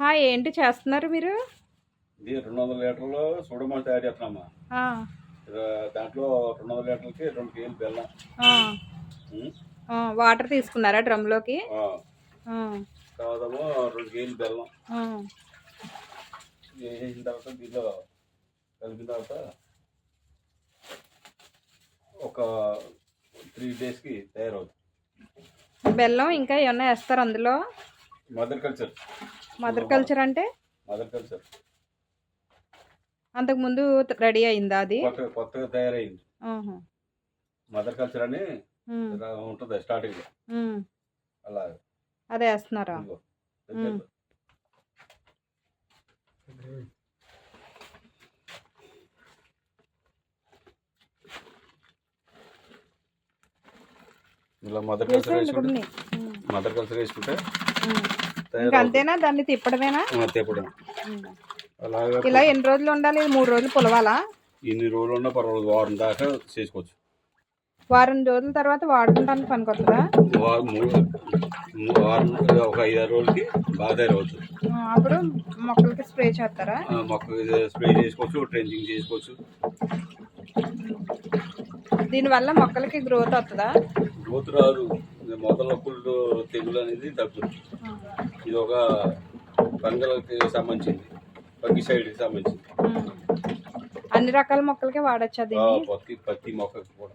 ఏంటి చేస్తున్నారు మీరు? ఇది 200 లీటర్లు సూడమని తయారు చేస్తున్నామా. ఆ, దాంట్లో 200 లీటర్లకి 2 కేజీలు బెల్లం. ఆ, ఉం? వాటర్ తీసుకున్నారా డ్రమ్లోకి? ఆ, ఆ, తర్వాతేమో 2 కేజీలు బెల్లం ఆ, వేసిన తర్వాత దీనిలో కలిపిన తర్వాత ఒక 3 డేస్కి తయారవుతుంది. బెల్లం ఇంకా ఏమన్నా వేస్తారు అందులో? Mother culture. మదర్ కల్చర్ అంటే మదర్ కల్చర్ అంతకుముందు రెడీ అయిందా అది? కొత్తగా తయారైంది. ఆహా. మదర్ కల్చర్ అని ఉమ్, ఉంటుంది స్టార్టింగ్ లో. ఉమ్. అలా అదే వేస్తున్నారా? ఇదిగో. ఉమ్. ఇలా మదర్ కల్చర్ వేసేయండి వేసుకుంటే కొన్ని. మదర్ కల్చర్ వేసుకుంటే ఉమ్. ఇంకా అంతేనా? దాన్ని తిప్పడమేనా? తిప్పడం. ఉమ్. అలాగే ఇలా ఎన్ని రోజులు ఉండాలి? 3 రోజులు పులవాలా? ఇన్ని రోజులు ఉన్నా పర్వాలేదు, వారం దాకా చేసుకోవచ్చు. వారం రోజుల తర్వాత వాడుకుంటానికి పనికొస్తుందా? వారం ఒక 5-6 రోజులకి బాగా తయారవచ్చు. అప్పుడు మొక్కలకి స్ప్రే చేస్తారా? మొక్కకి స్ప్రే చేసుకోవచ్చు, ట్రెంచింగ్ చేసుకోవచ్చు. దీనివల్ల మొక్కలకి గ్రోత్ వస్తుందా? గ్రోత్ రాదు, మొదల పుల్లు తెగులు అనేది తగ్గుతుంది. ఇది ఒక పంగలకి సంబంధించింది, ఫంగిసైడ్కి సంబంధించింది. అన్ని రకాల మొక్కలకి వాడచ్చా దీన్ని? పత్తి మొక్కకి కూడా.